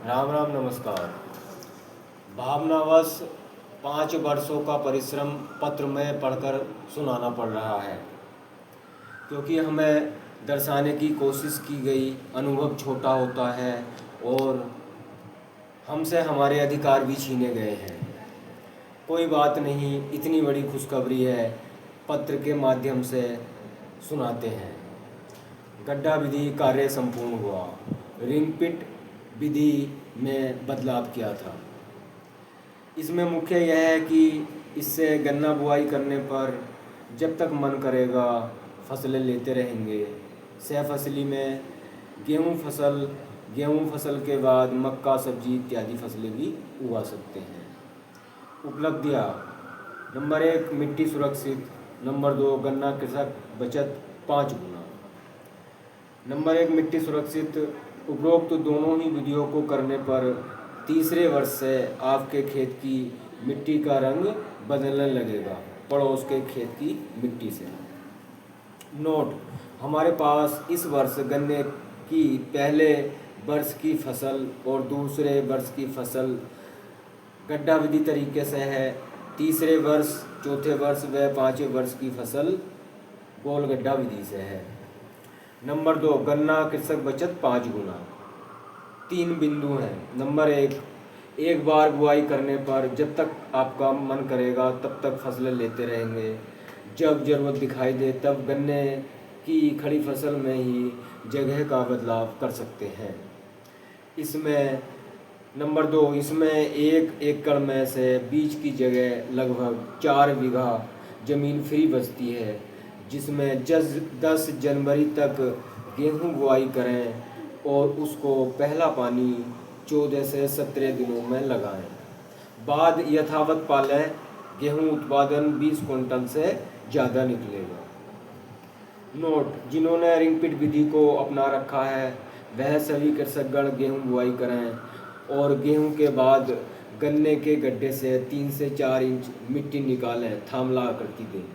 राम राम नमस्कार। भावनावश 5 वर्षों का परिश्रम पत्र में पढ़कर सुनाना पड़ रहा है, क्योंकि हमें दर्शाने की कोशिश की गई अनुभव छोटा होता है और हमसे हमारे अधिकार भी छीने गए हैं। कोई बात नहीं, इतनी बड़ी खुशखबरी है, पत्र के माध्यम से सुनाते हैं। गड्ढा विधि कार्य संपूर्ण हुआ। रिंगपिट विधि में बदलाव किया था। इसमें मुख्य यह है कि इससे गन्ना बुआई करने पर जब तक मन करेगा फसलें लेते रहेंगे। सह फसली में गेहूं फसल के बाद मक्का, सब्जी इत्यादि फसलें भी उगा सकते हैं। उपलब्धियाँ: नंबर 1, मिट्टी सुरक्षित। नंबर 2, गन्ना कृषक बचत 5 गुना। नंबर 1, मिट्टी सुरक्षित। उपरोक्त दोनों ही विधियों को करने पर तीसरे वर्ष से आपके खेत की मिट्टी का रंग बदलने लगेगा पड़ोस के खेत की मिट्टी से। नोट: हमारे पास इस वर्ष गन्ने की पहले वर्ष की फसल और दूसरे वर्ष की फसल गड्ढा विधि तरीके से है। तीसरे वर्ष, चौथे वर्ष व पाँचवें वर्ष की फसल गोल गड्ढा विधि से है। नंबर 2, गन्ना कृषक बचत 5 गुना। 3 बिंदु हैं। नंबर 1, एक बार बुआई करने पर जब तक आपका मन करेगा तब तक फसलें लेते रहेंगे। जब ज़रूरत दिखाई दे तब गन्ने की खड़ी फसल में ही जगह का बदलाव कर सकते हैं। इसमें नंबर 2, इसमें 1 एकड़ में से बीज की जगह लगभग 4 बीघा ज़मीन फ्री बचती है, जिसमें 10 जनवरी तक गेहूं बुआई करें और उसको पहला पानी 14 से 17 दिनों में लगाएं। बाद यथावत पालें। गेहूं उत्पादन 20 कुंटल से ज़्यादा निकलेगा। नोट: जिन्होंने रिंगपिट विधि को अपना रखा है वह सभी कृषकगण गेहूं बुआई करें और गेहूं के बाद गन्ने के गड्ढे से 3 से 4 इंच मिट्टी निकालें, थामला आकृति दें।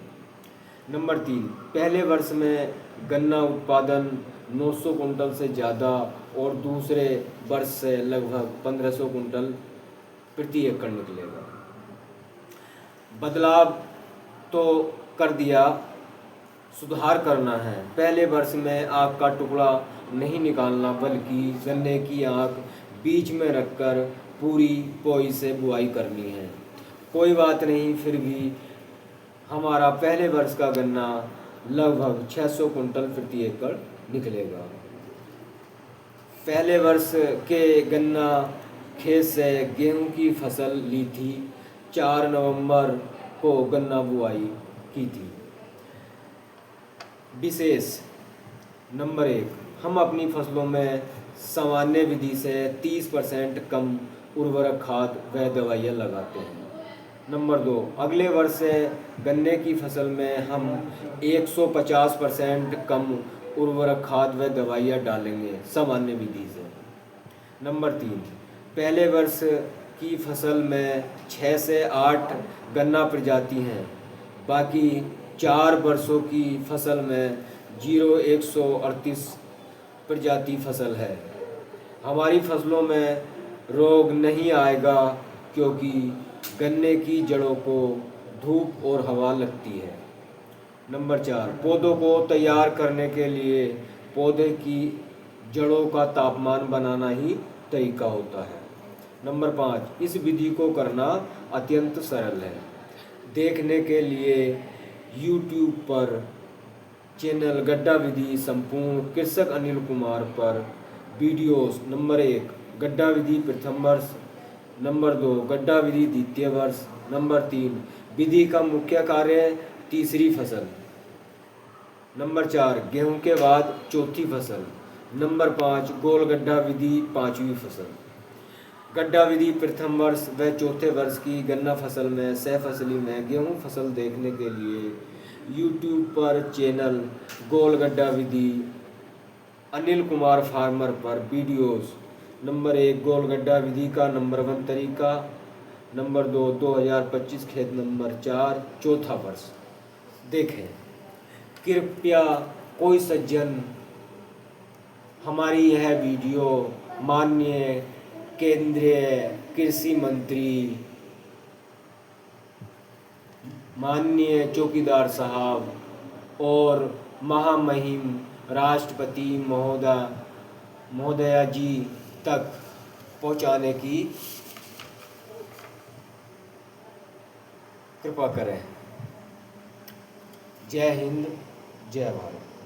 नंबर 3, पहले वर्ष में गन्ना उत्पादन 900 कुंटल से ज़्यादा और दूसरे वर्ष से लगभग 1500 कुंटल प्रति एकड़ निकलेगा। बदलाव तो कर दिया, सुधार करना है। पहले वर्ष में आग का टुकड़ा नहीं निकालना, बल्कि गन्ने की आँख बीच में रखकर पूरी पोई से बुआई करनी है। कोई बात नहीं, फिर भी हमारा पहले वर्ष का गन्ना लगभग 600 कुंटल प्रति एकड़ निकलेगा। पहले वर्ष के गन्ना खेत से गेहूं की फसल ली थी। 4 नवंबर को गन्ना बुआई की थी। विशेष: नंबर 1, हम अपनी फसलों में सामान्य विधि से 30% कम उर्वरक खाद व दवाइयाँ लगाते हैं। नंबर 2, अगले वर्ष से गन्ने की फसल में हम 150% कम उर्वरक खाद व दवाइयाँ डालेंगे सामान्य विधि से। नंबर 3, पहले वर्ष की फसल में 6 से 8 गन्ना प्रजाति हैं, बाकी 4 वर्षों की फसल में 138 प्रजाति फसल है। हमारी फसलों में रोग नहीं आएगा, क्योंकि गन्ने की जड़ों को धूप और हवा लगती है। नंबर 4, पौधों को तैयार करने के लिए पौधे की जड़ों का तापमान बनाना ही तरीका होता है। नंबर 5, इस विधि को करना अत्यंत सरल है। देखने के लिए YouTube पर चैनल गड्ढा विधि संपूर्ण कृषक अनिल कुमार पर वीडियोस। नंबर 1, गड्ढा विधि प्रथम वर्ष। नंबर 2, गड्ढा विधि द्वितीय वर्ष। नंबर 3, विधि का मुख्य कार्य तीसरी फसल। नंबर 4, गेहूं के बाद चौथी फसल। नंबर 5, गोल गड्ढा विधि पाँचवीं फसल। गड्ढा विधि प्रथम वर्ष व चौथे वर्ष की गन्ना फसल में सह फसली में गेहूं फसल देखने के लिए YouTube पर चैनल गोल गड्ढा विधि अनिल कुमार फार्मर पर वीडियोस। नंबर 1, गोल गड्ढा विधि का नंबर 1 तरीका। नंबर 2, 2025 खेत नंबर 4, चौथा वर्ष देखें। कृपया कोई सज्जन हमारी यह वीडियो माननीय केंद्रीय कृषि मंत्री माननीय चौकीदार साहब और महामहिम राष्ट्रपति महोदया जी तक पहुंचाने की कृपा करें। जय हिंद, जय भारत।